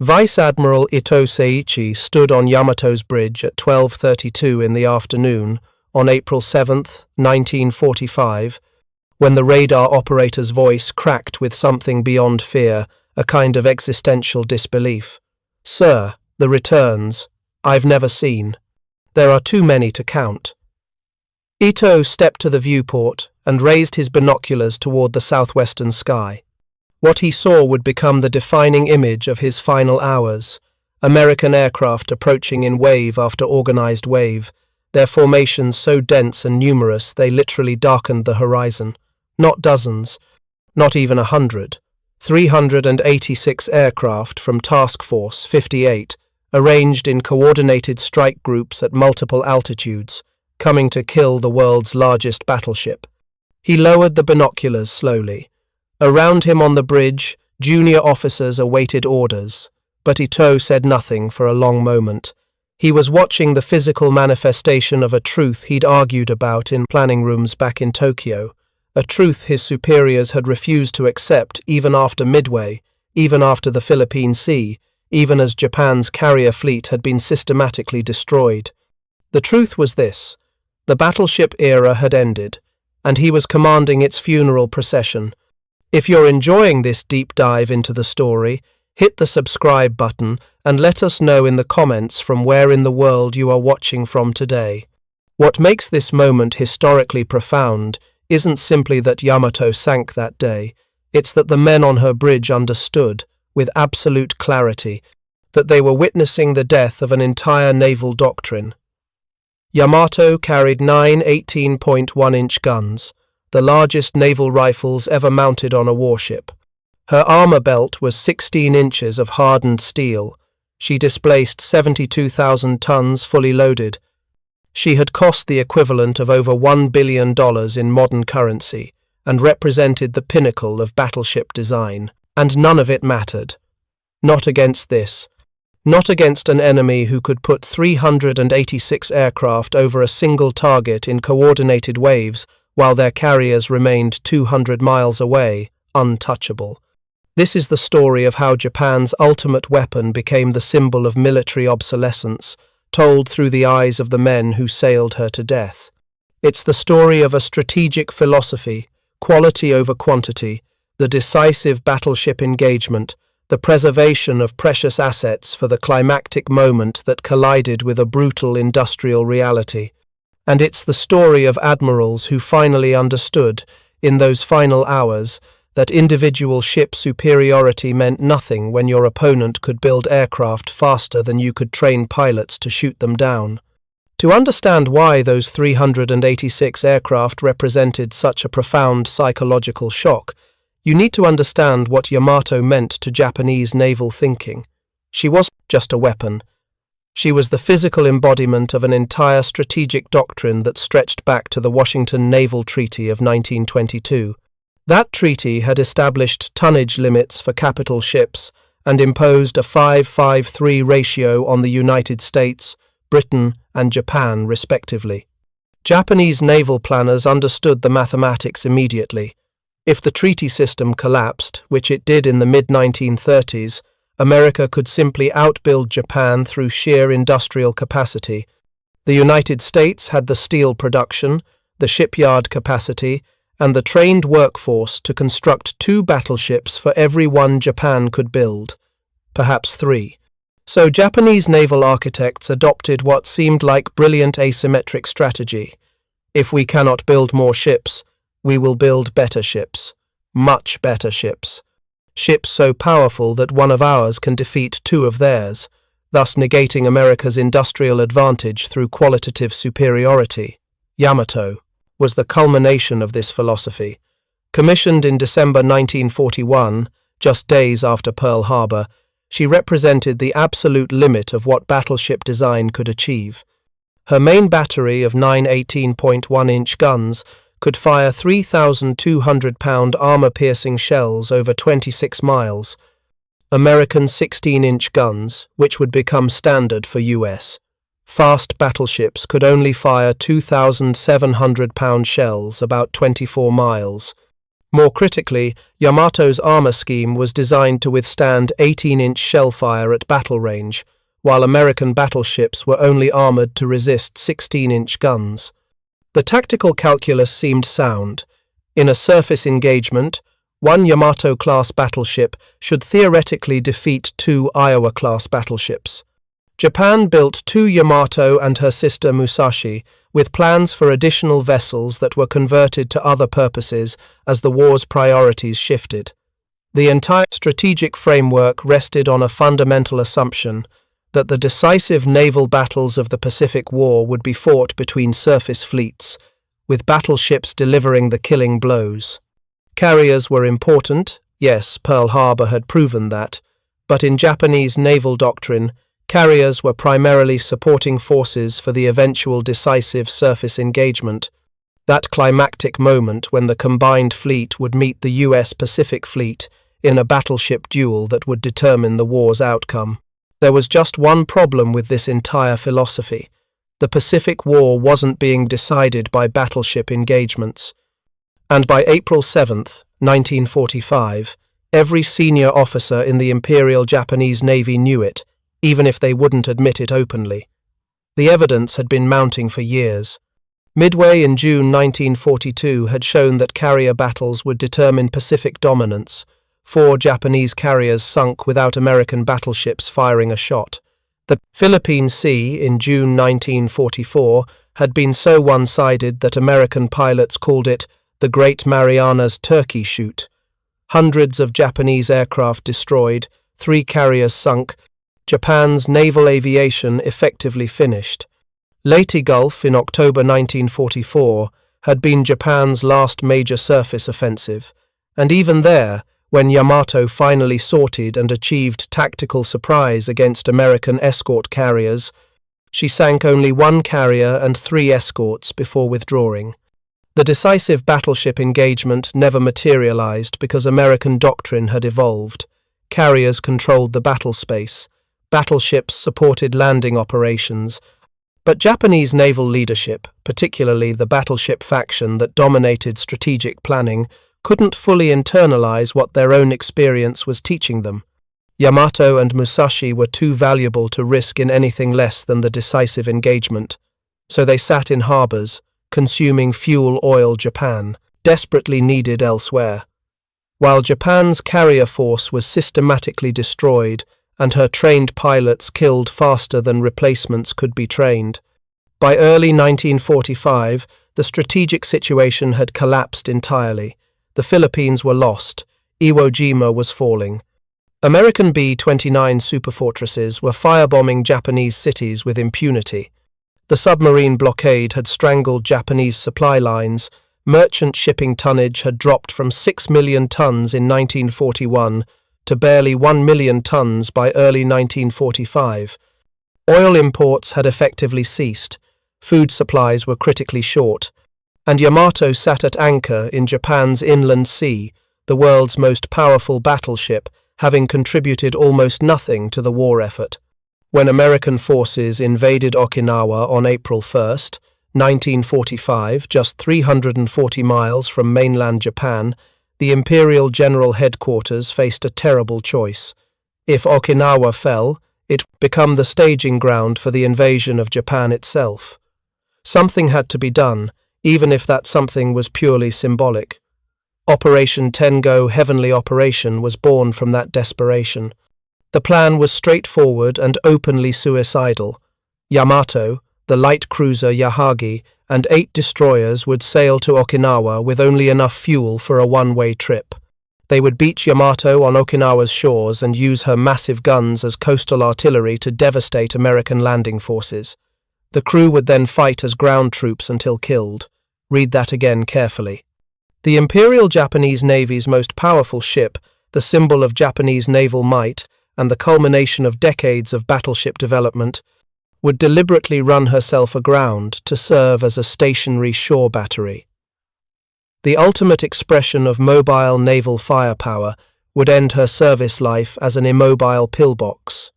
Vice Admiral Ito Seiichi stood on Yamato's bridge at 12:32 in the afternoon on April 7, 1945, when the radar operator's voice cracked with something beyond fear, a kind of existential disbelief. "Sir, the returns. I've never seen. There are too many to count." Ito stepped to the viewport and raised his binoculars toward the southwestern sky. What he saw would become the defining image of his final hours. American aircraft approaching in wave after organized wave, their formations so dense and numerous they literally darkened the horizon. Not dozens, not even 100. 386 aircraft from Task Force 58, arranged in coordinated strike groups at multiple altitudes, coming to kill the world's largest battleship. He lowered the binoculars slowly. Around him on the bridge, junior officers awaited orders, but Ito said nothing for a long moment. He was watching the physical manifestation of a truth he'd argued about in planning rooms back in Tokyo, a truth his superiors had refused to accept even after Midway, even after the Philippine Sea, even as Japan's carrier fleet had been systematically destroyed. The truth was this: the battleship era had ended, and he was commanding its funeral procession. If you're enjoying this deep dive into the story, hit the subscribe button and let us know in the comments from where in the world you are watching from today. What makes this moment historically profound isn't simply that Yamato sank that day, it's that the men on her bridge understood, with absolute clarity, that they were witnessing the death of an entire naval doctrine. Yamato carried 9 18.1-inch guns, the largest naval rifles ever mounted on a warship. Her armor belt was 16 inches of hardened steel. She displaced 72,000 tons fully loaded. She had cost the equivalent of over $1 billion in modern currency and represented the pinnacle of battleship design. And none of it mattered. Not against this. Not against an enemy who could put 386 aircraft over a single target in coordinated waves while their carriers remained 200 miles away, untouchable. This is the story of how Japan's ultimate weapon became the symbol of military obsolescence, told through the eyes of the men who sailed her to death. It's the story of a strategic philosophy, quality over quantity, the decisive battleship engagement, the preservation of precious assets for the climactic moment that collided with a brutal industrial reality. And it's the story of admirals who finally understood, in those final hours, that individual ship superiority meant nothing when your opponent could build aircraft faster than you could train pilots to shoot them down. To understand why those 386 aircraft represented such a profound psychological shock, you need to understand what Yamato meant to Japanese naval thinking. She wasn't just a weapon. She was the physical embodiment of an entire strategic doctrine that stretched back to the Washington Naval Treaty of 1922. That treaty had established tonnage limits for capital ships and imposed a 5-5-3 ratio on the United States, Britain, and Japan, respectively. Japanese naval planners understood the mathematics immediately. If the treaty system collapsed, which it did in the mid-1930s, America could simply outbuild Japan through sheer industrial capacity. The United States had the steel production, the shipyard capacity, and the trained workforce to construct 2 battleships for every one Japan could build, perhaps 3. So Japanese naval architects adopted what seemed like brilliant asymmetric strategy. If we cannot build more ships, we will build better ships, much better ships. Ships so powerful that one of ours can defeat 2 of theirs, thus negating America's industrial advantage through qualitative superiority. Yamato was the culmination of this philosophy. Commissioned in December 1941, just days after Pearl Harbor, she represented the absolute limit of what battleship design could achieve. Her main battery of 9 18.1-inch guns could fire 3,200-pound armor-piercing shells over 26 miles. American 16-inch guns, which would become standard for U.S. fast battleships, could only fire 2,700-pound shells about 24 miles. More critically, Yamato's armor scheme was designed to withstand 18-inch shell fire at battle range, while American battleships were only armored to resist 16-inch guns. The tactical calculus seemed sound. In a surface engagement, one Yamato-class battleship should theoretically defeat two Iowa-class battleships. Japan built two Yamato and her sister Musashi, with plans for additional vessels that were converted to other purposes as the war's priorities shifted. The entire strategic framework rested on a fundamental assumption that the decisive naval battles of the Pacific War would be fought between surface fleets, with battleships delivering the killing blows. Carriers were important, yes, Pearl Harbor had proven that, but in Japanese naval doctrine, carriers were primarily supporting forces for the eventual decisive surface engagement, that climactic moment when the combined fleet would meet the US Pacific Fleet in a battleship duel that would determine the war's outcome. There was just one problem with this entire philosophy. The Pacific War wasn't being decided by battleship engagements. And by April 7, 1945, every senior officer in the Imperial Japanese Navy knew it, even if they wouldn't admit it openly. The evidence had been mounting for years. Midway in June 1942 had shown that carrier battles would determine Pacific dominance. 4 Japanese carriers sunk without American battleships firing a shot. The Philippine Sea in June 1944 had been so one-sided that American pilots called it the Great Marianas Turkey Shoot. Hundreds of Japanese aircraft destroyed, 3 carriers sunk. Japan's naval aviation effectively finished. Leyte Gulf in October 1944 had been Japan's last major surface offensive, and even there, when Yamato finally sorted and achieved tactical surprise against American escort carriers, she sank only 1 carrier and 3 escorts before withdrawing. The decisive battleship engagement never materialized because American doctrine had evolved. Carriers controlled the battle space. Battleships supported landing operations, but Japanese naval leadership, particularly the battleship faction that dominated strategic planning, couldn't fully internalize what their own experience was teaching them. Yamato and Musashi were too valuable to risk in anything less than the decisive engagement, so they sat in harbors, consuming fuel oil Japan, desperately needed elsewhere. While Japan's carrier force was systematically destroyed and her trained pilots killed faster than replacements could be trained. By early 1945, the strategic situation had collapsed entirely. The Philippines were lost. Iwo Jima was falling. American B-29 superfortresses were firebombing Japanese cities with impunity. The submarine blockade had strangled Japanese supply lines. Merchant shipping tonnage had dropped from 6 million tons in 1941 to barely 1 million tons by early 1945. Oil imports had effectively ceased. Food supplies were critically short. And Yamato sat at anchor in Japan's inland sea, the world's most powerful battleship, having contributed almost nothing to the war effort. When American forces invaded Okinawa on April 1, 1945, just 340 miles from mainland Japan, the Imperial General Headquarters faced a terrible choice. If Okinawa fell, it would become the staging ground for the invasion of Japan itself. Something had to be done, even if that something was purely symbolic. Operation Tengo Heavenly Operation was born from that desperation. The plan was straightforward and openly suicidal. Yamato, the light cruiser Yahagi, and 8 destroyers would sail to Okinawa with only enough fuel for a one-way trip. They would beach Yamato on Okinawa's shores and use her massive guns as coastal artillery to devastate American landing forces. The crew would then fight as ground troops until killed. Read that again carefully. The Imperial Japanese Navy's most powerful ship, the symbol of Japanese naval might and the culmination of decades of battleship development, would deliberately run herself aground to serve as a stationary shore battery. The ultimate expression of mobile naval firepower would end her service life as an immobile pillbox.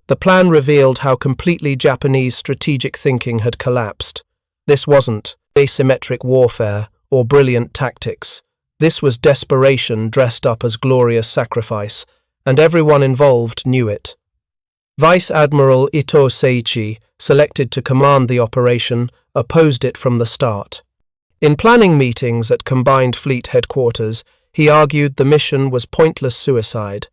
The plan revealed how completely Japanese strategic thinking had collapsed. This wasn't asymmetric warfare or brilliant tactics. This was desperation dressed up as glorious sacrifice, and everyone involved knew it. Vice Admiral Ito Seiichi, selected to command the operation, opposed it from the start. In planning meetings at Combined Fleet Headquarters, he argued the mission was pointless suicide.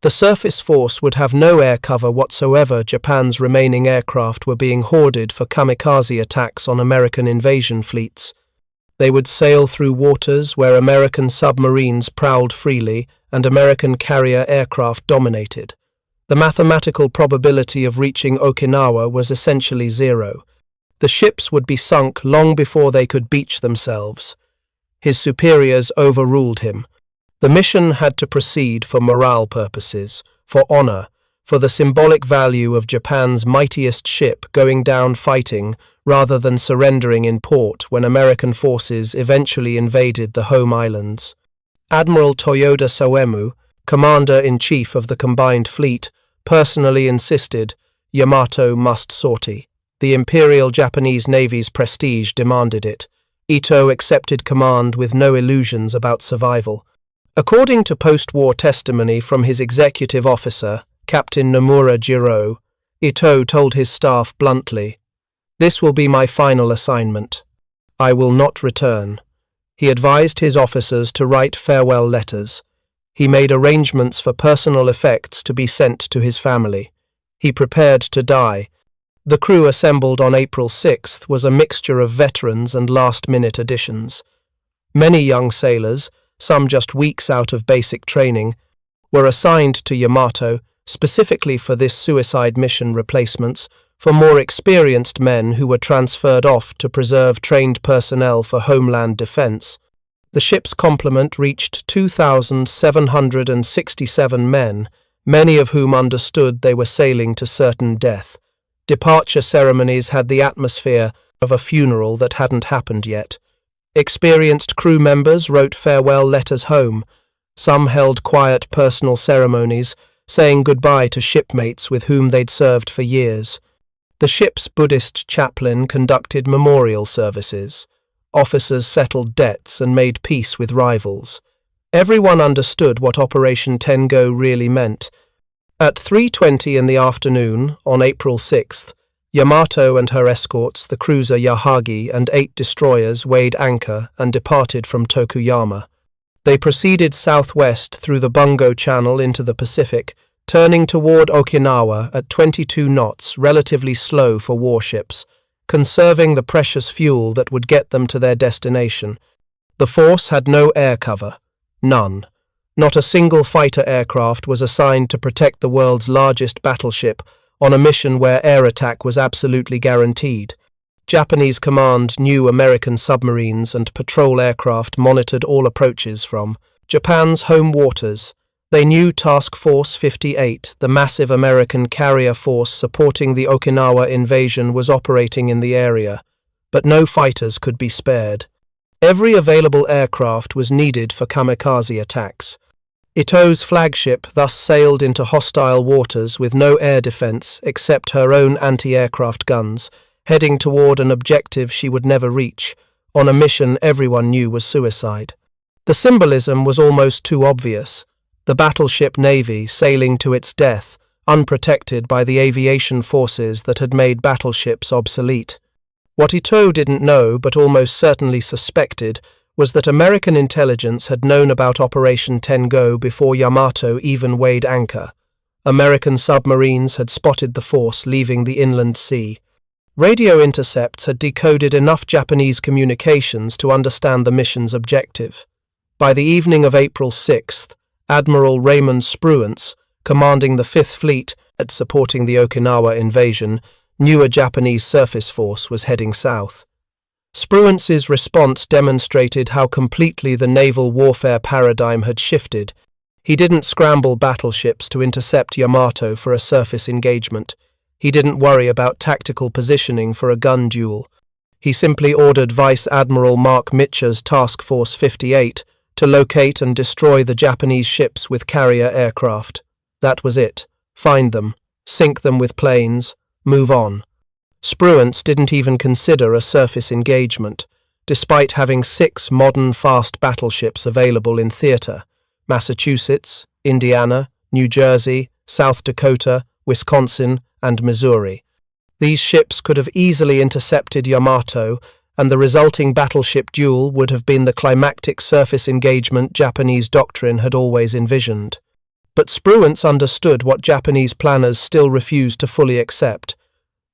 The surface force would have no air cover whatsoever. Japan's remaining aircraft were being hoarded for kamikaze attacks on American invasion fleets. They would sail through waters where American submarines prowled freely and American carrier aircraft dominated. The mathematical probability of reaching Okinawa was essentially zero. The ships would be sunk long before they could beach themselves. His superiors overruled him. The mission had to proceed for morale purposes, for honor, for the symbolic value of Japan's mightiest ship going down fighting rather than surrendering in port when American forces eventually invaded the home islands. Admiral Toyoda Sawemu, Commander-in-Chief of the Combined Fleet, personally insisted Yamato must sortie. The Imperial Japanese Navy's prestige demanded it. Ito accepted command with no illusions about survival. According to post-war testimony from his executive officer, Captain Nomura Jiro, Ito told his staff bluntly, "This will be my final assignment. I will not return." He advised his officers to write farewell letters. He made arrangements for personal effects to be sent to his family. He prepared to die. The crew assembled on April 6th was a mixture of veterans and last-minute additions. Many young sailors, some just weeks out of basic training, were assigned to Yamato specifically for this suicide mission replacements for more experienced men who were transferred off to preserve trained personnel for homeland defense. The ship's complement reached 2,767 men, many of whom understood they were sailing to certain death. Departure ceremonies had the atmosphere of a funeral that hadn't happened yet. Experienced crew members wrote farewell letters home. Some held quiet personal ceremonies, saying goodbye to shipmates with whom they'd served for years. The ship's Buddhist chaplain conducted memorial services. Officers settled debts and made peace with rivals. Everyone understood what Operation Tengo really meant. At 3:20 in the afternoon, on April 6th, Yamato and her escorts, the cruiser Yahagi and 8 destroyers, weighed anchor and departed from Tokuyama. They proceeded southwest through the Bungo Channel into the Pacific, turning toward Okinawa at 22 knots, relatively slow for warships, conserving the precious fuel that would get them to their destination. The force had no air cover. None. Not a single fighter aircraft was assigned to protect the world's largest battleship on a mission where air attack was absolutely guaranteed. Japanese command knew American submarines and patrol aircraft monitored all approaches from Japan's home waters. They knew Task Force 58, the massive American carrier force supporting the Okinawa invasion, was operating in the area, but no fighters could be spared. Every available aircraft was needed for kamikaze attacks. Ito's flagship thus sailed into hostile waters with no air defense except her own anti-aircraft guns, heading toward an objective she would never reach, on a mission everyone knew was suicide. The symbolism was almost too obvious. The battleship Navy sailing to its death, unprotected by the aviation forces that had made battleships obsolete. What Ito didn't know, but almost certainly suspected, was that American intelligence had known about Operation Tengo before Yamato even weighed anchor. American submarines had spotted the force leaving the inland sea. Radio intercepts had decoded enough Japanese communications to understand the mission's objective. By the evening of April 6th, Admiral Raymond Spruance, commanding the Fifth Fleet at supporting the Okinawa invasion, knew a Japanese surface force was heading south. Spruance's response demonstrated how completely the naval warfare paradigm had shifted. He didn't scramble battleships to intercept Yamato for a surface engagement. He didn't worry about tactical positioning for a gun duel. He simply ordered Vice Admiral Mark Mitcher's Task Force 58 to locate and destroy the Japanese ships with carrier aircraft. That was it. Find them, sink them with planes, move on. Spruance didn't even consider a surface engagement. despite having 6 modern fast battleships available in theater: Massachusetts, Indiana, New Jersey, South Dakota, Wisconsin, and Missouri. These ships could have easily intercepted Yamato, and the resulting battleship duel would have been the climactic surface engagement Japanese doctrine had always envisioned. But Spruance understood what Japanese planners still refused to fully accept.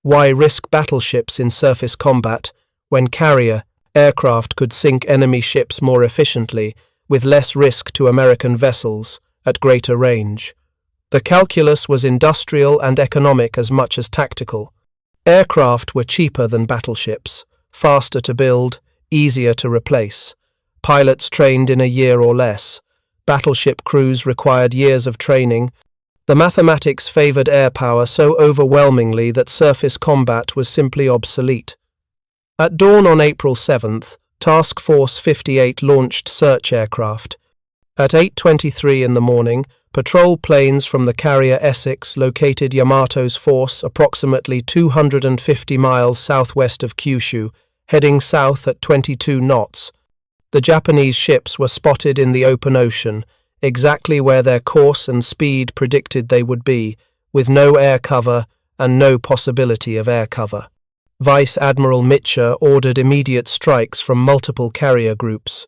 Why risk battleships in surface combat when carrier aircraft could sink enemy ships more efficiently, with less risk to American vessels, at greater range? The calculus was industrial and economic as much as tactical. Aircraft were cheaper than battleships, faster to build, easier to replace. Pilots trained in a year or less. Battleship crews required years of training. The mathematics favored air power so overwhelmingly that surface combat was simply obsolete. At dawn on April 7th, Task Force 58 launched search aircraft. At 8:23 in the morning, patrol planes from the carrier Essex located Yamato's force approximately 250 miles southwest of Kyushu, heading south at 22 knots. The Japanese ships were spotted in the open ocean, exactly where their course and speed predicted they would be, with no air cover and no possibility of air cover. Vice Admiral Mitcher ordered immediate strikes from multiple carrier groups.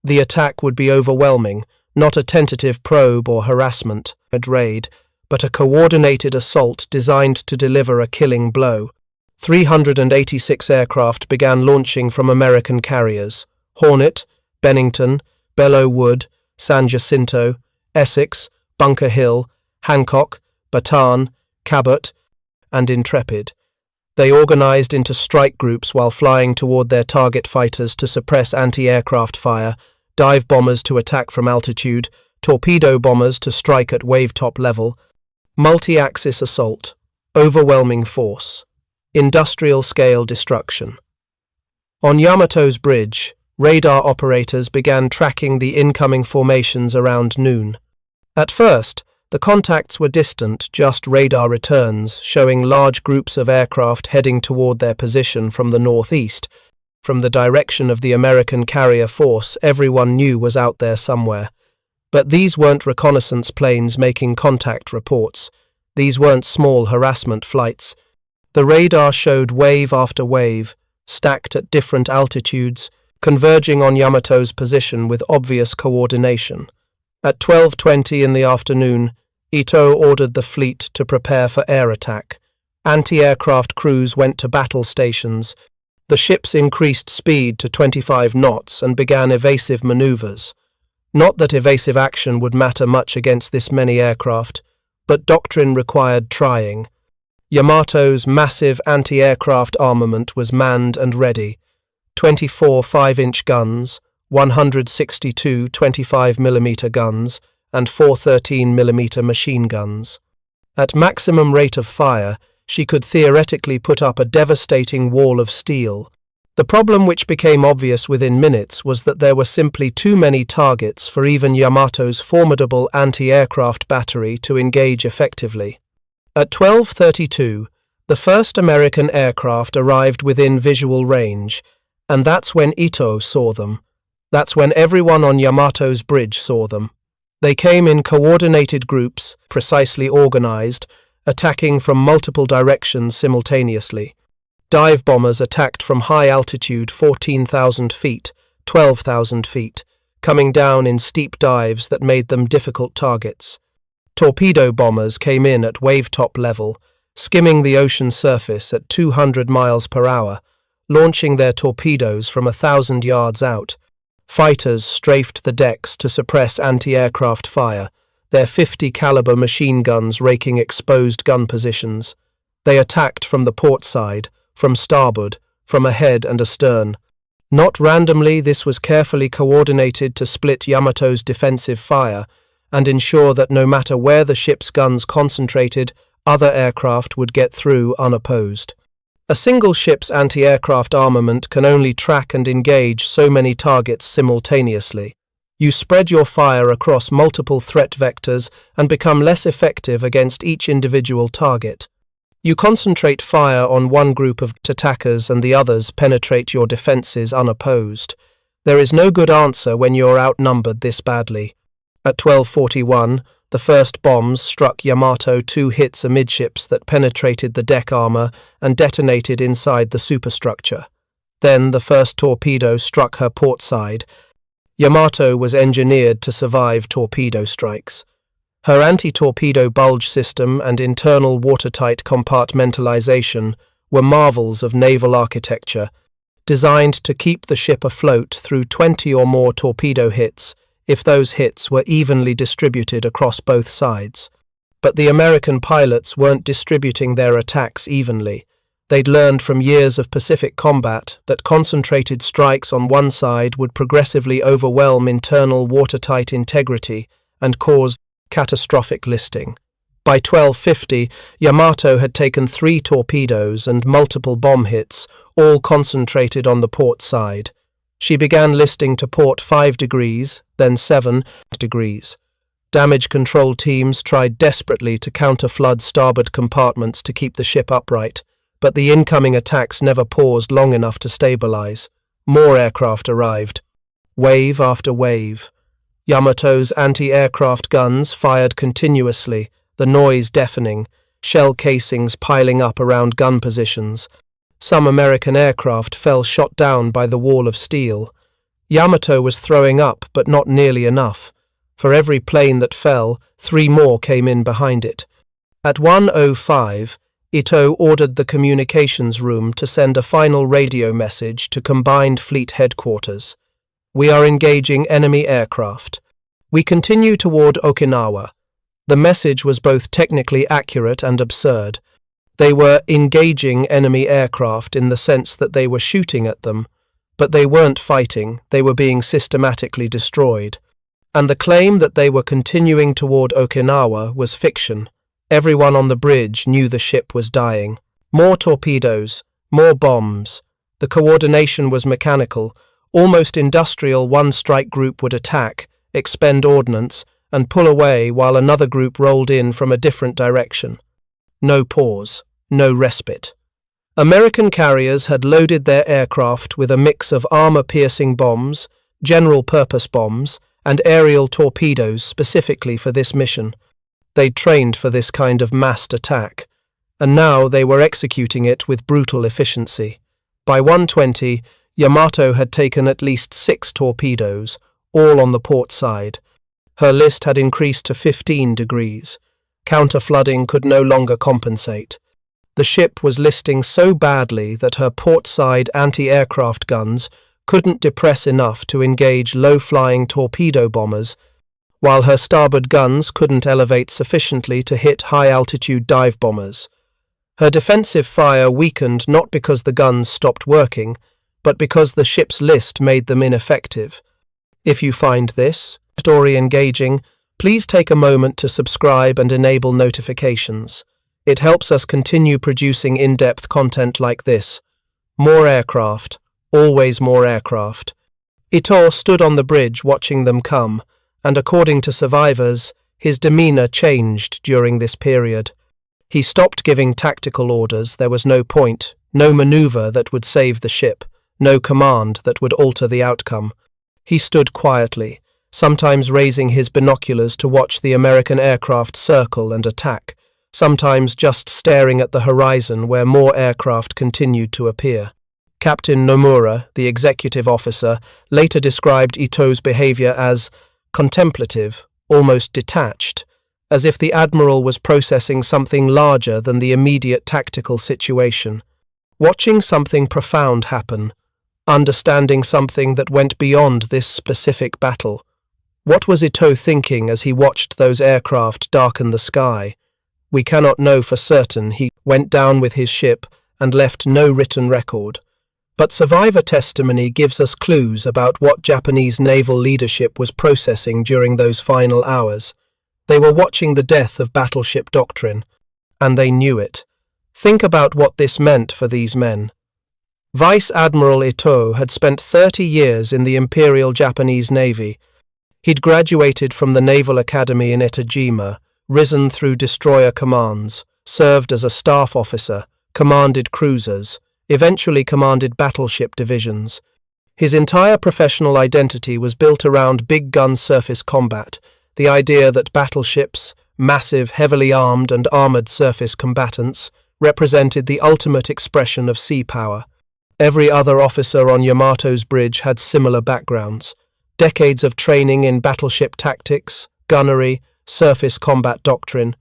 The attack would be overwhelming, not a tentative probe or harassment raid, but a coordinated assault designed to deliver a killing blow. 386 aircraft began launching from American carriers: Hornet, Bennington, Belleau Wood, San Jacinto, Essex, Bunker Hill, Hancock, Bataan, Cabot, and Intrepid. They organized into strike groups while flying toward their target fighters to suppress anti-aircraft fire, dive bombers to attack from altitude, torpedo bombers to strike at wave-top level. Multi-axis assault, overwhelming force, industrial-scale destruction. On Yamato's bridge, radar operators began tracking the incoming formations around noon. At first, the contacts were distant, just radar returns, showing large groups of aircraft heading toward their position from the northeast. From the direction of the American carrier force, everyone knew was out there somewhere. But these weren't reconnaissance planes making contact reports. These weren't small harassment flights. The radar showed wave after wave, stacked at different altitudes, converging on Yamato's position with obvious coordination. At 12:20 in the afternoon, Ito ordered the fleet to prepare for air attack. Anti-aircraft crews went to battle stations. The ships increased speed to 25 knots and began evasive maneuvers. Not that evasive action would matter much against this many aircraft, but doctrine required trying. Yamato's massive anti-aircraft armament was manned and ready: 24 5-inch guns, 162 25mm guns, and 4 13mm machine guns. At maximum rate of fire, she could theoretically put up a devastating wall of steel. The problem, which became obvious within minutes, was that there were simply too many targets for even Yamato's formidable anti-aircraft battery to engage effectively. At 12:32, the first American aircraft arrived within visual range, and that's when Ito saw them. That's when everyone on Yamato's bridge saw them. They came in coordinated groups, precisely organized, attacking from multiple directions simultaneously. Dive bombers attacked from high altitude 14,000 feet, 12,000 feet, coming down in steep dives that made them difficult targets. Torpedo bombers came in at wave-top level, skimming the ocean surface at 200 miles per hour, launching their torpedoes from 1,000 yards out. Fighters strafed the decks to suppress anti-aircraft fire, their 50-caliber machine guns raking exposed gun positions. They attacked from the port side, from starboard, from ahead and astern. Not randomly, this was carefully coordinated to split Yamato's defensive fire and ensure that no matter where the ship's guns concentrated, other aircraft would get through unopposed. A single ship's anti-aircraft armament can only track and engage so many targets simultaneously. You spread your fire across multiple threat vectors and become less effective against each individual target. You concentrate fire on one group of attackers and the others penetrate your defenses unopposed. There is no good answer when you're outnumbered this badly. At 12:41, the first bombs struck Yamato, 2 hits amidships that penetrated the deck armor and detonated inside the superstructure. Then the first torpedo struck her port side. Yamato was engineered to survive torpedo strikes. Her anti-torpedo bulge system and internal watertight compartmentalization were marvels of naval architecture, designed to keep the ship afloat through 20 or more torpedo hits if those hits were evenly distributed across both sides. But the American pilots weren't distributing their attacks evenly. They'd learned from years of Pacific combat that concentrated strikes on one side would progressively overwhelm internal watertight integrity and cause catastrophic listing. By 12:50, Yamato had taken 3 torpedoes and multiple bomb hits, all concentrated on the port side. She began listing to port 5 degrees, then 7 degrees. Damage control teams tried desperately to counter-flood starboard compartments to keep the ship upright, but the incoming attacks never paused long enough to stabilize. More aircraft arrived, wave after wave. Yamato's anti-aircraft guns fired continuously, the noise deafening, shell casings piling up around gun positions. Some American aircraft fell shot down by the wall of steel. Yamato was throwing up, but not nearly enough. For every plane that fell, 3 more came in behind it. At 1:05, Ito ordered the communications room to send a final radio message to Combined Fleet Headquarters. We are engaging enemy aircraft. We continue toward Okinawa. The message was both technically accurate and absurd. They were engaging enemy aircraft in the sense that they were shooting at them, but they weren't fighting, they were being systematically destroyed. And the claim that they were continuing toward Okinawa was fiction. Everyone on the bridge knew the ship was dying. More torpedoes, more bombs. The coordination was mechanical, almost industrial. One strike group would attack, expend ordnance, and pull away while another group rolled in from a different direction. No pause, no respite. American carriers had loaded their aircraft with a mix of armor-piercing bombs, general-purpose bombs, and aerial torpedoes specifically for this mission. They'd trained for this kind of massed attack, and now they were executing it with brutal efficiency. By 1:20, Yamato had taken at least 6 torpedoes, all on the port side. Her list had increased to 15 degrees. Counter-flooding could no longer compensate. The ship was listing so badly that her port-side anti-aircraft guns couldn't depress enough to engage low-flying torpedo bombers, while her starboard guns couldn't elevate sufficiently to hit high-altitude dive bombers. Her defensive fire weakened not because the guns stopped working, but because the ship's list made them ineffective. If you find this story engaging, please take a moment to subscribe and enable notifications. It helps us continue producing in-depth content like this. More aircraft, always more aircraft. Ito stood on the bridge watching them come, and according to survivors, his demeanor changed during this period. He stopped giving tactical orders. There was no point, no maneuver that would save the ship, no command that would alter the outcome. He stood quietly, sometimes raising his binoculars to watch the American aircraft circle and attack, sometimes just staring at the horizon where more aircraft continued to appear. Captain Nomura, the executive officer, later described Ito's behavior as contemplative, almost detached, as if the admiral was processing something larger than the immediate tactical situation, watching something profound happen, understanding something that went beyond this specific battle. What was Ito thinking as he watched those aircraft darken the sky? We cannot know for certain. He went down with his ship and left no written record. But survivor testimony gives us clues about what Japanese naval leadership was processing during those final hours. They were watching the death of battleship doctrine, and they knew it. Think about what this meant for these men. Vice Admiral Ito had spent 30 years in the Imperial Japanese Navy. He'd graduated from the Naval Academy in Etajima, risen through destroyer commands, served as a staff officer, commanded cruisers, eventually commanded battleship divisions. His entire professional identity was built around big gun surface combat, the idea that battleships, massive, heavily armed and armored surface combatants, represented the ultimate expression of sea power. Every other officer on Yamato's bridge had similar backgrounds. Decades of training in battleship tactics, gunnery, surface combat doctrine.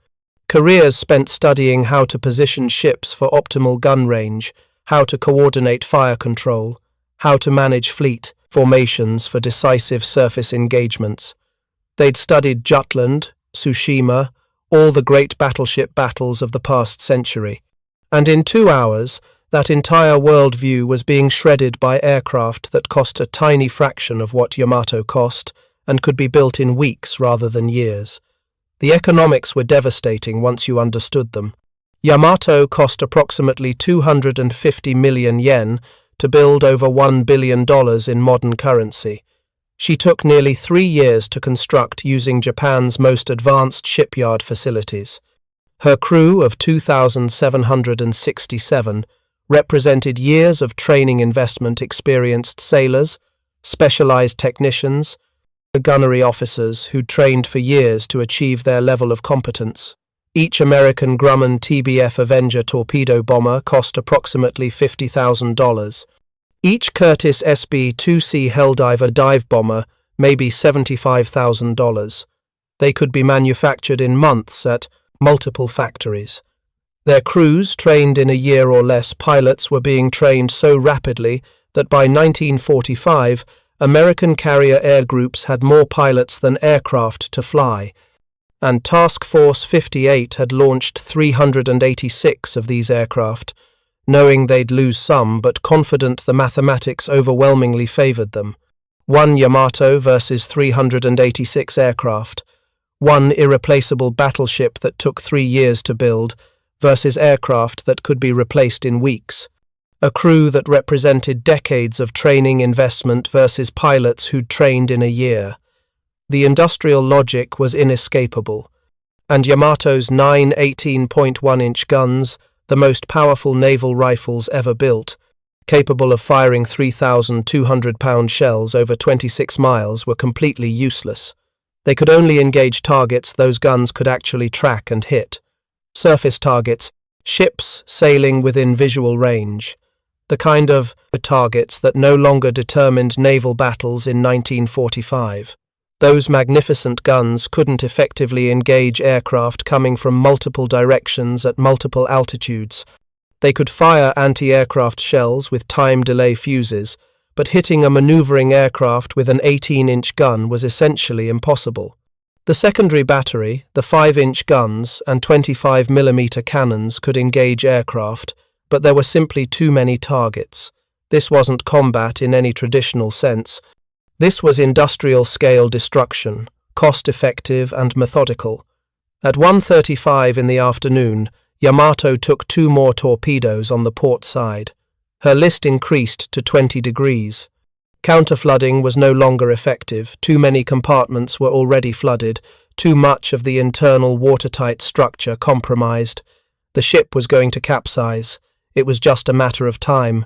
Careers spent studying how to position ships for optimal gun range, how to coordinate fire control, how to manage fleet formations for decisive surface engagements. They'd studied Jutland, Tsushima, all the great battleship battles of the past century. And in 2 hours, that entire worldview was being shredded by aircraft that cost a tiny fraction of what Yamato cost and could be built in weeks rather than years. The economics were devastating once you understood them. Yamato cost approximately 250 million yen to build over $1 billion in modern currency. She took nearly 3 years to construct using Japan's most advanced shipyard facilities. Her crew of 2,767 represented years of training investment, experienced sailors, specialized technicians, gunnery officers who'd trained for years to achieve their level of competence. Each American Grumman TBF Avenger torpedo bomber cost approximately $50,000. Each Curtiss SB-2C Helldiver dive bomber maybe $75,000. They could be manufactured in months at multiple factories. Their crews, trained in a year or less, pilots were being trained so rapidly that by 1945, American carrier air groups had more pilots than aircraft to fly, and Task Force 58 had launched 386 of these aircraft, knowing they'd lose some but confident the mathematics overwhelmingly favored them. 1 Yamato versus 386 aircraft. 1 irreplaceable battleship that took 3 years to build versus aircraft that could be replaced in weeks. A crew that represented decades of training investment versus pilots who'd trained in a year. The industrial logic was inescapable, and Yamato's 9 18.1-inch guns, the most powerful naval rifles ever built, capable of firing 3,200-pound shells over 26 miles, were completely useless. They could only engage targets those guns could actually track and hit. Surface targets, ships sailing within visual range. The kind of targets that no longer determined naval battles in 1945. Those magnificent guns couldn't effectively engage aircraft coming from multiple directions at multiple altitudes. They could fire anti-aircraft shells with time delay fuses, but hitting a maneuvering aircraft with an 18-inch gun was essentially impossible. The secondary battery, the 5-inch guns and 25mm cannons could engage aircraft, but there were simply too many targets. This wasn't combat in any traditional sense. This was industrial-scale destruction, cost-effective and methodical. At 1:35 in the afternoon, Yamato took 2 more torpedoes on the port side. Her list increased to 20 degrees. Counterflooding was no longer effective. Too many compartments were already flooded, too much of the internal watertight structure compromised. The ship was going to capsize. It was just a matter of time.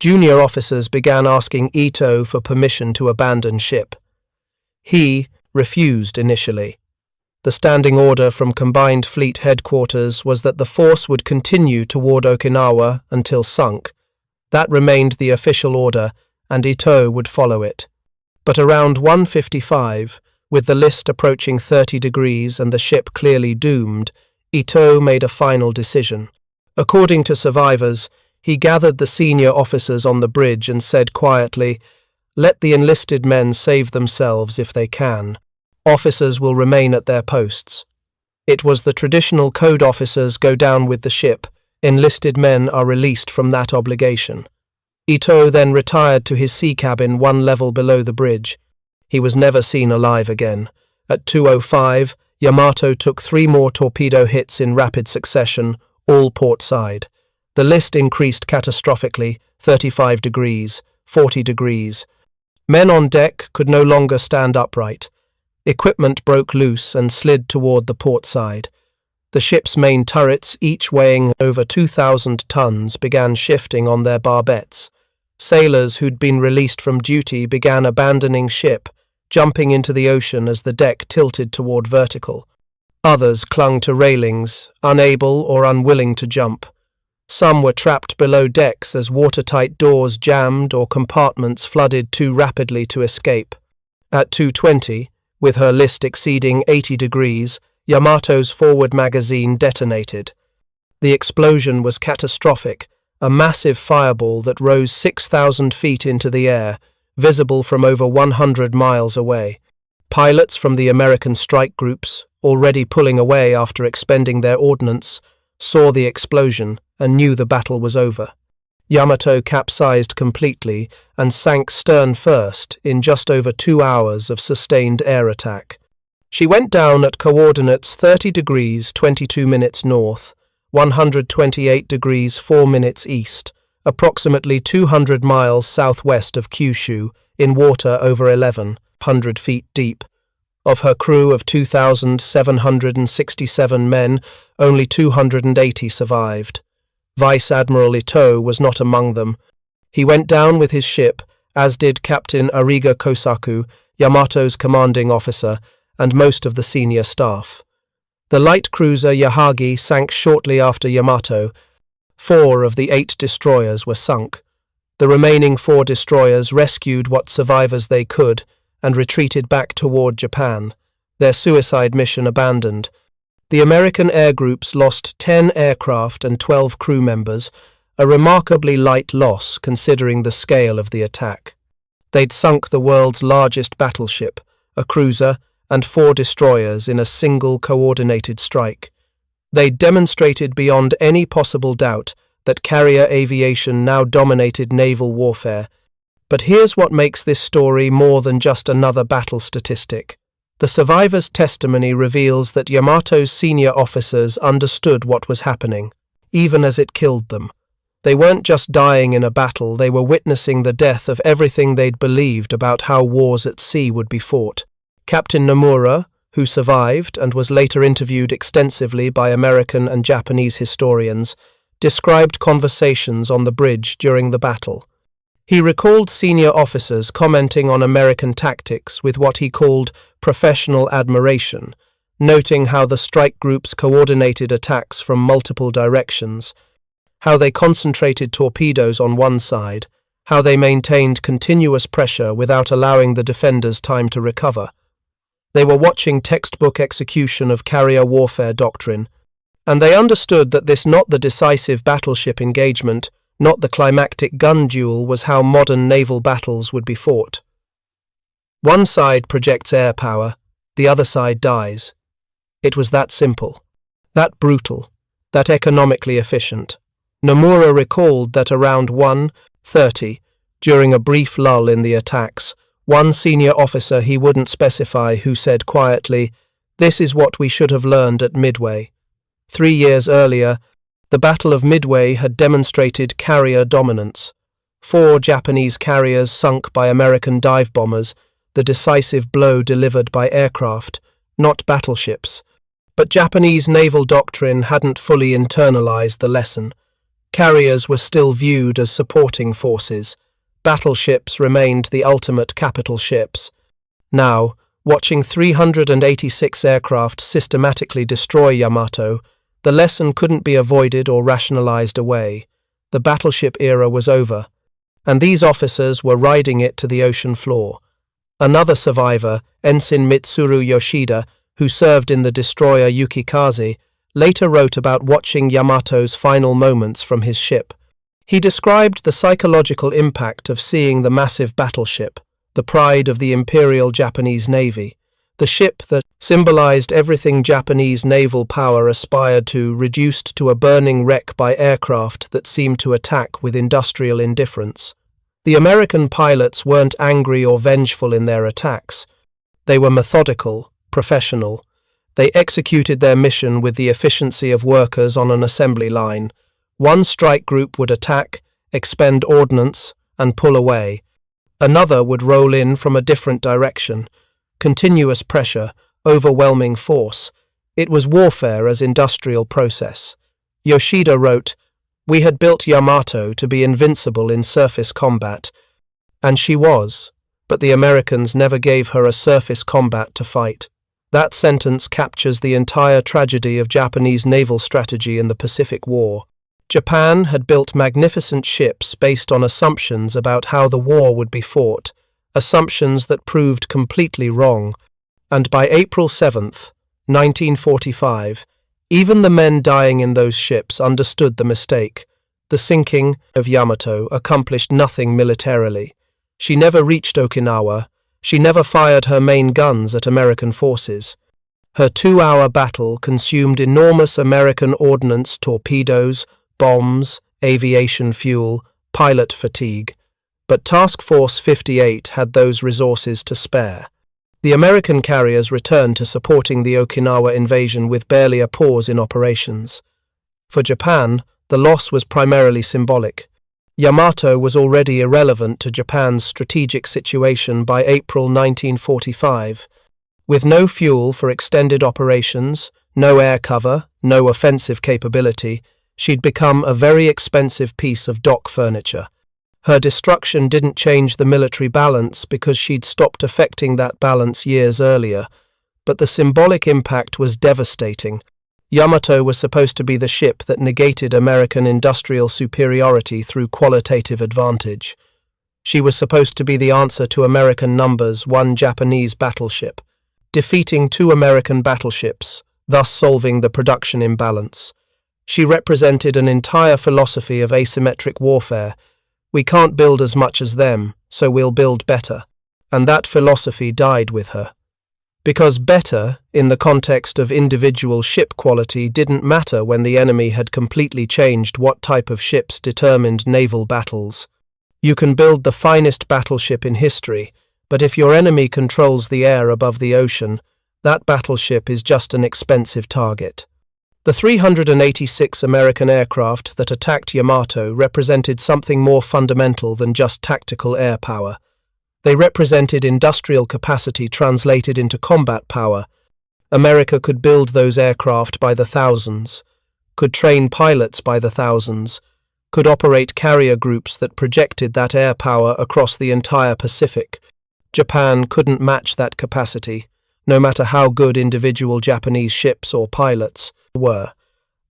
Junior officers began asking Ito for permission to abandon ship. He refused initially. The standing order from Combined Fleet Headquarters was that the force would continue toward Okinawa until sunk. That remained the official order, and Ito would follow it. But around 1:55, with the list approaching 30 degrees and the ship clearly doomed, Ito made a final decision. According to survivors, he gathered the senior officers on the bridge and said quietly, "Let the enlisted men save themselves if they can. Officers will remain at their posts." It was the traditional code: officers go down with the ship, enlisted men are released from that obligation. Ito then retired to his sea cabin 1 level below the bridge. He was never seen alive again. At 2:05, Yamato took 3 more torpedo hits in rapid succession, all port side. The list increased catastrophically, 35 degrees, 40 degrees. Men on deck could no longer stand upright. Equipment broke loose and slid toward the port side. The ship's main turrets, each weighing over 2,000 tons, began shifting on their barbettes. Sailors who'd been released from duty began abandoning ship, jumping into the ocean as the deck tilted toward vertical. Others clung to railings, unable or unwilling to jump. Some were trapped below decks as watertight doors jammed or compartments flooded too rapidly to escape. At 2:20, with her list exceeding 80 degrees, Yamato's forward magazine detonated. The explosion was catastrophic, a massive fireball that rose 6,000 feet into the air, visible from over 100 miles away. Pilots from the American strike groups, already pulling away after expending their ordnance, saw the explosion and knew the battle was over. Yamato capsized completely and sank stern first in just over 2 hours of sustained air attack. She went down at coordinates 30 degrees 22 minutes north, 128 degrees 4 minutes east, approximately 200 miles southwest of Kyushu, in water over 1,100 feet deep. Of her crew of 2,767 men, only 280 survived. Vice Admiral Ito was not among them. He went down with his ship, as did Captain Ariga Kosaku, Yamato's commanding officer, and most of the senior staff. The light cruiser Yahagi sank shortly after Yamato. 4 of the 8 destroyers were sunk. The remaining 4 destroyers rescued what survivors they could and retreated back toward Japan, their suicide mission abandoned. The American air groups lost 10 aircraft and 12 crew members, a remarkably light loss considering the scale of the attack. They'd sunk the world's largest battleship, a cruiser, and 4 destroyers in a single coordinated strike. They demonstrated beyond any possible doubt that carrier aviation now dominated naval warfare. But here's what makes this story more than just another battle statistic. The survivors' testimony reveals that Yamato's senior officers understood what was happening, even as it killed them. They weren't just dying in a battle, they were witnessing the death of everything they'd believed about how wars at sea would be fought. Captain Nomura, who survived and was later interviewed extensively by American and Japanese historians, described conversations on the bridge during the battle. He recalled senior officers commenting on American tactics with what he called professional admiration, noting how the strike groups coordinated attacks from multiple directions, how they concentrated torpedoes on one side, how they maintained continuous pressure without allowing the defenders time to recover. They were watching textbook execution of carrier warfare doctrine, and they understood that this not the decisive battleship engagement, not the climactic gun duel, was how modern naval battles would be fought. One side projects air power, the other side dies. It was that simple, that brutal, that economically efficient. Nomura recalled that around 1:30, during a brief lull in the attacks, one senior officer he wouldn't specify who said quietly, "This is what we should have learned at Midway." 3 years earlier, the Battle of Midway had demonstrated carrier dominance. 4 Japanese carriers sunk by American dive bombers, the decisive blow delivered by aircraft, not battleships. But Japanese naval doctrine hadn't fully internalized the lesson. Carriers were still viewed as supporting forces. Battleships remained the ultimate capital ships. Now, watching 386 aircraft systematically destroy Yamato, the lesson couldn't be avoided or rationalized away. The battleship era was over, and these officers were riding it to the ocean floor. Another survivor, Ensign Mitsuru Yoshida, who served in the destroyer Yukikaze, later wrote about watching Yamato's final moments from his ship. He described the psychological impact of seeing the massive battleship, the pride of the Imperial Japanese Navy, the ship that symbolized everything Japanese naval power aspired to, reduced to a burning wreck by aircraft that seemed to attack with industrial indifference. The American pilots weren't angry or vengeful in their attacks. They were methodical, professional. They executed their mission with the efficiency of workers on an assembly line. One strike group would attack, expend ordnance, and pull away. Another would roll in from a different direction. Continuous pressure, overwhelming force. It was warfare as industrial process. Yoshida wrote, "We had built Yamato to be invincible in surface combat." And she was, but the Americans never gave her a surface combat to fight. That sentence captures the entire tragedy of Japanese naval strategy in the Pacific War. Japan had built magnificent ships based on assumptions about how the war would be fought, assumptions that proved completely wrong. And by April 7th, 1945, even the men dying in those ships understood the mistake. The sinking of Yamato accomplished nothing militarily. She never reached Okinawa. She never fired her main guns at American forces. Her 2-hour battle consumed enormous American ordnance, torpedoes, bombs, aviation fuel, pilot fatigue. But Task Force 58 had those resources to spare. The American carriers returned to supporting the Okinawa invasion with barely a pause in operations. For Japan, the loss was primarily symbolic. Yamato was already irrelevant to Japan's strategic situation by April 1945. With no fuel for extended operations, no air cover, no offensive capability, she'd become a very expensive piece of dock furniture. Her destruction didn't change the military balance because she'd stopped affecting that balance years earlier, but the symbolic impact was devastating. Yamato was supposed to be the ship that negated American industrial superiority through qualitative advantage. She was supposed to be the answer to American numbers, one Japanese battleship, defeating 2 American battleships, thus solving the production imbalance. She represented an entire philosophy of asymmetric warfare. We can't build as much as them, so we'll build better. And that philosophy died with her. Because better, in the context of individual ship quality, didn't matter when the enemy had completely changed what type of ships determined naval battles. You can build the finest battleship in history, but if your enemy controls the air above the ocean, that battleship is just an expensive target. The 386 American aircraft that attacked Yamato represented something more fundamental than just tactical air power. They represented industrial capacity translated into combat power. America could build those aircraft by the thousands, could train pilots by the thousands, could operate carrier groups that projected that air power across the entire Pacific. Japan couldn't match that capacity, no matter how good individual Japanese ships or pilots were.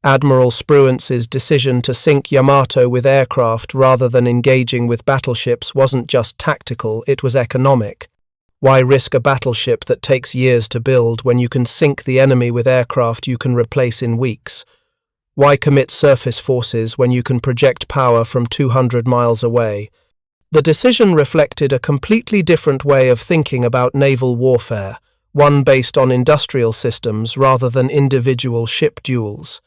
Admiral Spruance's decision to sink Yamato with aircraft rather than engaging with battleships wasn't just tactical, it was economic. Why risk a battleship that takes years to build when you can sink the enemy with aircraft you can replace in weeks? Why commit surface forces when you can project power from 200 miles away? The decision reflected a completely different way of thinking about naval warfare, one based on industrial systems rather than individual ship duels.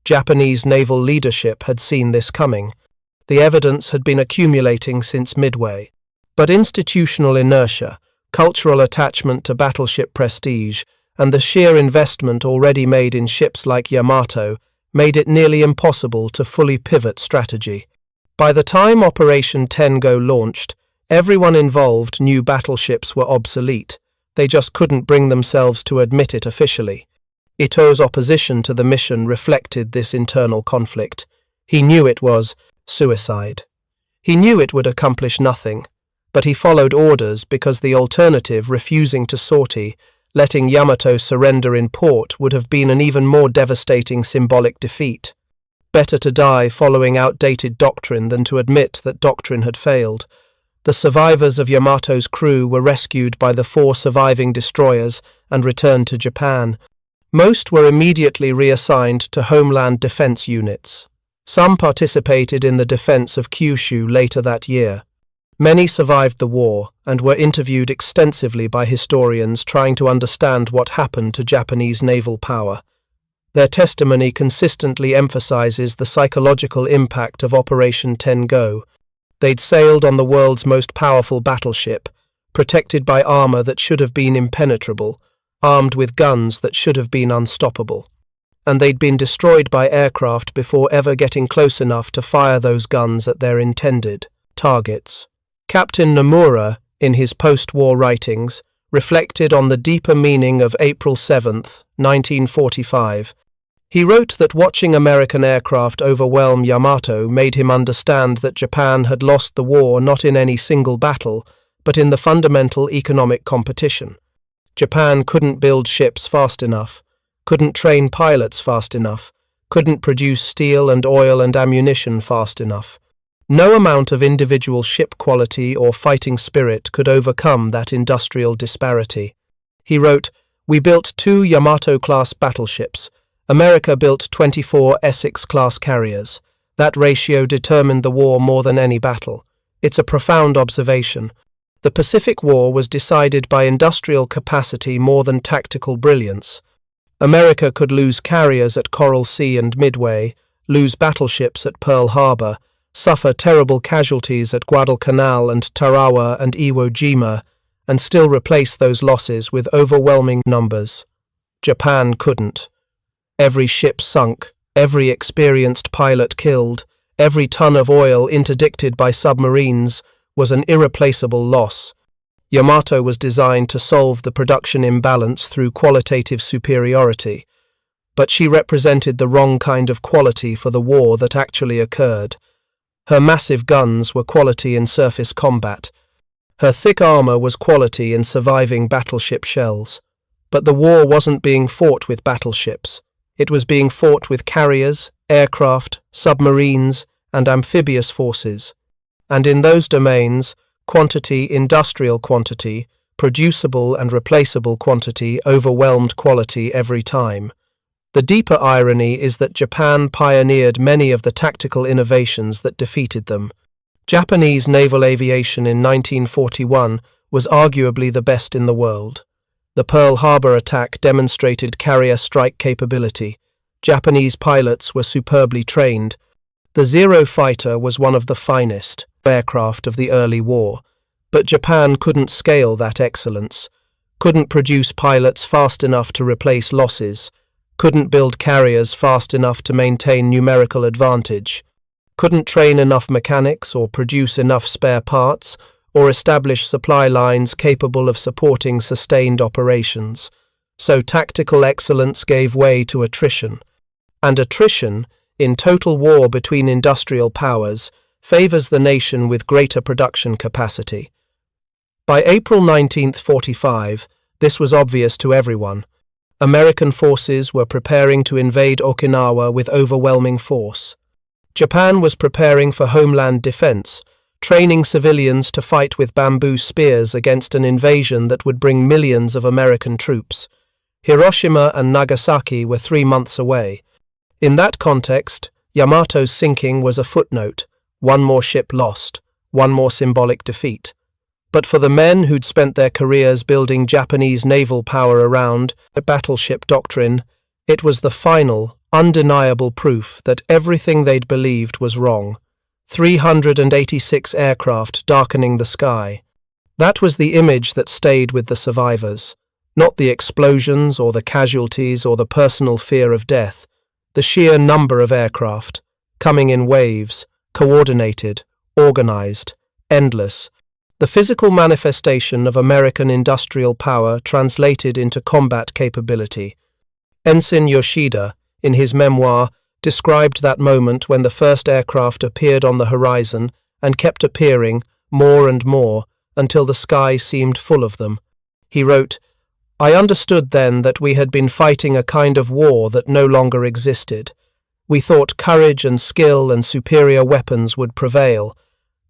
Japanese naval leadership had seen this coming. The evidence had been accumulating since Midway. But institutional inertia, cultural attachment to battleship prestige, and the sheer investment already made in ships like Yamato made it nearly impossible to fully pivot strategy. By the time Operation Tengo launched, everyone involved knew battleships were obsolete. They just couldn't bring themselves to admit it officially. Ito's opposition to the mission reflected this internal conflict. He knew it was suicide. He knew it would accomplish nothing, but he followed orders because the alternative, refusing to sortie, letting Yamato surrender in port, would have been an even more devastating symbolic defeat. Better to die following outdated doctrine than to admit that doctrine had failed. The survivors of Yamato's crew were rescued by the 4 surviving destroyers and returned to Japan. Most were immediately reassigned to homeland defense units. Some participated in the defense of Kyushu later that year. Many survived the war and were interviewed extensively by historians trying to understand what happened to Japanese naval power. Their testimony consistently emphasizes the psychological impact of Operation Tengo. They'd sailed on the world's most powerful battleship, protected by armor that should have been impenetrable, armed with guns that should have been unstoppable. And they'd been destroyed by aircraft before ever getting close enough to fire those guns at their intended targets. Captain Nomura, in his post-war writings, reflected on the deeper meaning of April 7th, 1945. He wrote that watching American aircraft overwhelm Yamato made him understand that Japan had lost the war not in any single battle, but in the fundamental economic competition. Japan couldn't build ships fast enough, couldn't train pilots fast enough, couldn't produce steel and oil and ammunition fast enough. No amount of individual ship quality or fighting spirit could overcome that industrial disparity. He wrote, "We built 2 Yamato-class battleships. America built 24 Essex-class carriers. That ratio determined the war more than any battle. It's a profound observation. The Pacific War was decided by industrial capacity more than tactical brilliance. America could lose carriers at Coral Sea and Midway, lose battleships at Pearl Harbor, suffer terrible casualties at Guadalcanal and Tarawa and Iwo Jima, and still replace those losses with overwhelming numbers. Japan couldn't. Every ship sunk, every experienced pilot killed, every ton of oil interdicted by submarines was an irreplaceable loss. Yamato was designed to solve the production imbalance through qualitative superiority, but she represented the wrong kind of quality for the war that actually occurred. Her massive guns were quality in surface combat. Her thick armor was quality in surviving battleship shells. But the war wasn't being fought with battleships. It was being fought with carriers, aircraft, submarines, and amphibious forces. And in those domains, quantity, industrial quantity, producible and replaceable quantity overwhelmed quality every time. The deeper irony is that Japan pioneered many of the tactical innovations that defeated them. Japanese naval aviation in 1941 was arguably the best in the world. The Pearl Harbor attack demonstrated carrier strike capability. Japanese pilots were superbly trained. The Zero fighter was one of the finest aircraft of the early war, but Japan couldn't scale that excellence, couldn't produce pilots fast enough to replace losses, couldn't build carriers fast enough to maintain numerical advantage, couldn't train enough mechanics or produce enough spare parts or establish supply lines capable of supporting sustained operations. So tactical excellence gave way to attrition. And attrition, in total war between industrial powers, favors the nation with greater production capacity. By April 1945, this was obvious to everyone. American forces were preparing to invade Okinawa with overwhelming force. Japan was preparing for homeland defense, training civilians to fight with bamboo spears against an invasion that would bring millions of American troops. Hiroshima and Nagasaki were 3 months away. In that context, Yamato's sinking was a footnote, one more ship lost, one more symbolic defeat. But for the men who'd spent their careers building Japanese naval power around the battleship doctrine, it was the final, undeniable proof that everything they'd believed was wrong. 386 aircraft darkening the sky. That was the image that stayed with the survivors. Not the explosions or the casualties or the personal fear of death. The sheer number of aircraft, coming in waves, coordinated, organized, endless. The physical manifestation of American industrial power translated into combat capability. Ensign Yoshida, in his memoir, described that moment when the first aircraft appeared on the horizon and kept appearing more and more until the sky seemed full of them. He wrote, "I understood then that we had been fighting a kind of war that no longer existed. We thought courage and skill and superior weapons would prevail,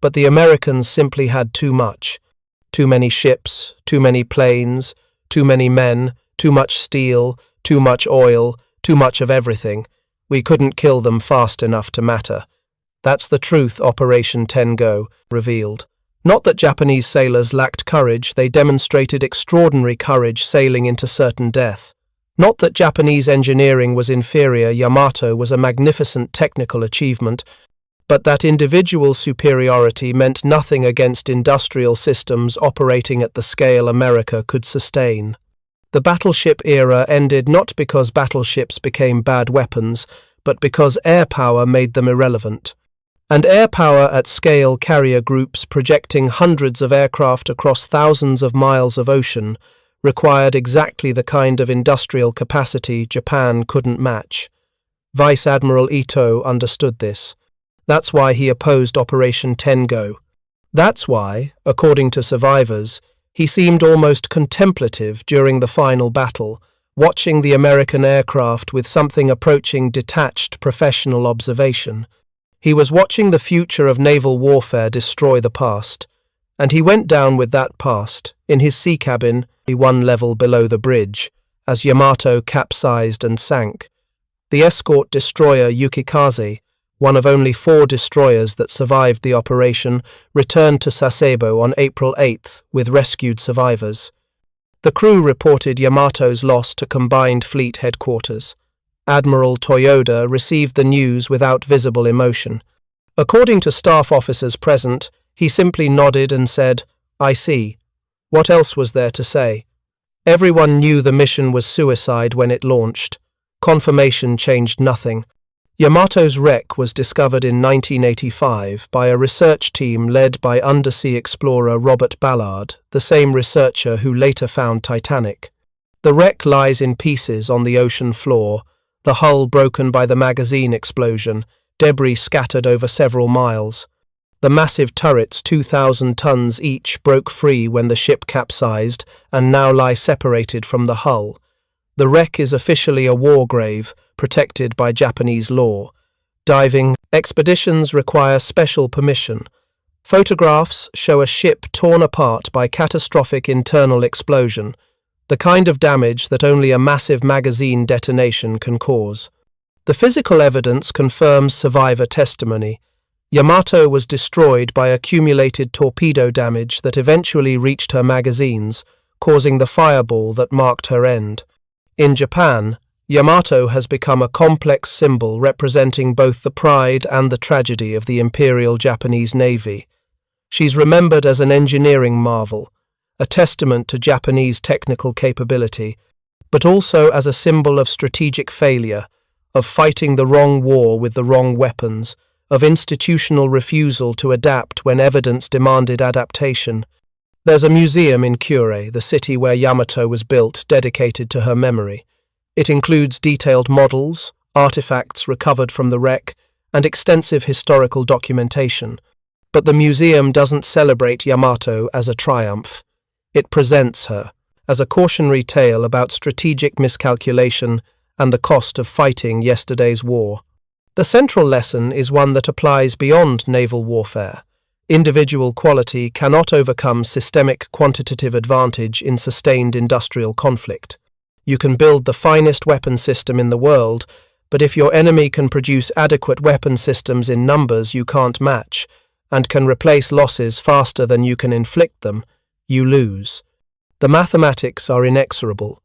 but the Americans simply had too much. Too many ships, too many planes, too many men, too much steel, too much oil, too much of everything. We couldn't kill them fast enough to matter." That's the truth Operation Tengo revealed. Not that Japanese sailors lacked courage, they demonstrated extraordinary courage sailing into certain death. Not that Japanese engineering was inferior, Yamato was a magnificent technical achievement, but that individual superiority meant nothing against industrial systems operating at the scale America could sustain. The battleship era ended not because battleships became bad weapons, but because air power made them irrelevant. And air power at scale carrier groups projecting hundreds of aircraft across thousands of miles of ocean required exactly the kind of industrial capacity Japan couldn't match. Vice Admiral Ito understood this. That's why he opposed Operation Tengo. That's why, according to survivors, he seemed almost contemplative during the final battle, watching the American aircraft with something approaching detached professional observation. He was watching the future of naval warfare destroy the past, and he went down with that past, in his sea cabin, one level below the bridge, as Yamato capsized and sank. The escort destroyer Yukikaze, one of only 4 destroyers that survived the operation, returned to Sasebo on April 8th with rescued survivors. The crew reported Yamato's loss to Combined Fleet Headquarters. Admiral Toyoda received the news without visible emotion. According to staff officers present, he simply nodded and said, "I see." What else was there to say? Everyone knew the mission was suicide when it launched. Confirmation changed nothing. Yamato's wreck was discovered in 1985 by a research team led by undersea explorer Robert Ballard, the same researcher who later found Titanic. The wreck lies in pieces on the ocean floor, the hull broken by the magazine explosion, debris scattered over several miles. The massive turrets, 2,000 tons each, broke free when the ship capsized and now lie separated from the hull. The wreck is officially a war grave, protected by Japanese law. Diving expeditions require special permission. Photographs show a ship torn apart by catastrophic internal explosion, the kind of damage that only a massive magazine detonation can cause. The physical evidence confirms survivor testimony. Yamato was destroyed by accumulated torpedo damage that eventually reached her magazines, causing the fireball that marked her end. In Japan, Yamato has become a complex symbol representing both the pride and the tragedy of the Imperial Japanese Navy. She's remembered as an engineering marvel, a testament to Japanese technical capability, but also as a symbol of strategic failure, of fighting the wrong war with the wrong weapons, of institutional refusal to adapt when evidence demanded adaptation. There's a museum in Kure, the city where Yamato was built, dedicated to her memory. It includes detailed models, artifacts recovered from the wreck, and extensive historical documentation. But the museum doesn't celebrate Yamato as a triumph. It presents her as a cautionary tale about strategic miscalculation and the cost of fighting yesterday's war. The central lesson is one that applies beyond naval warfare. Individual quality cannot overcome systemic quantitative advantage in sustained industrial conflict. You can build the finest weapon system in the world, but if your enemy can produce adequate weapon systems in numbers you can't match, and can replace losses faster than you can inflict them, you lose. The mathematics are inexorable.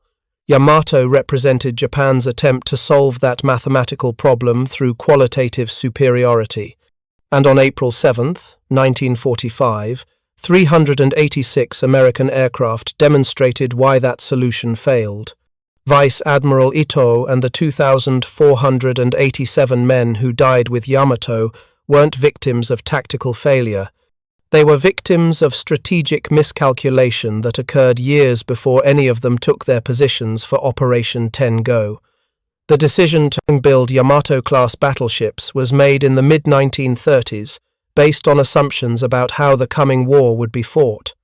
Yamato represented Japan's attempt to solve that mathematical problem through qualitative superiority. And on April 7, 1945, 386 American aircraft demonstrated why that solution failed. Vice Admiral Ito and the 2,487 men who died with Yamato weren't victims of tactical failure. They were victims of strategic miscalculation that occurred years before any of them took their positions for Operation Tengo. The decision to build Yamato-class battleships was made in the mid-1930s, based on assumptions about how the coming war would be fought.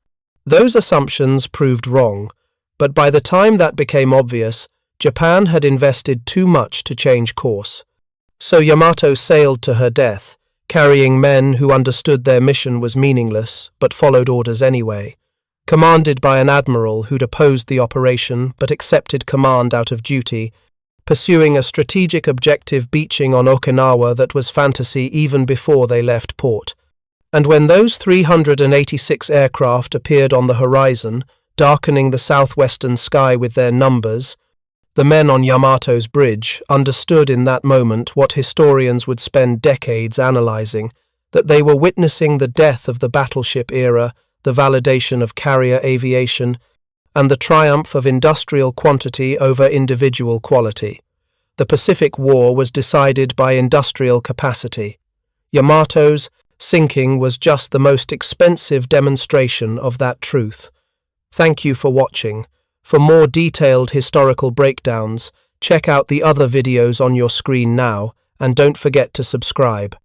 Those assumptions proved wrong, but by the time that became obvious, Japan had invested too much to change course. So Yamato sailed to her death, carrying men who understood their mission was meaningless but followed orders anyway. Commanded by an admiral who'd opposed the operation but accepted command out of duty, pursuing a strategic objective beaching on Okinawa that was fantasy even before they left port. And when those 386 aircraft appeared on the horizon, darkening the southwestern sky with their numbers, the men on Yamato's bridge understood in that moment what historians would spend decades analyzing, that they were witnessing the death of the battleship era, the validation of carrier aviation, and the triumph of industrial quantity over individual quality. The Pacific War was decided by industrial capacity. Yamato's sinking was just the most expensive demonstration of that truth. Thank you for watching. For more detailed historical breakdowns, check out the other videos on your screen now, and don't forget to subscribe.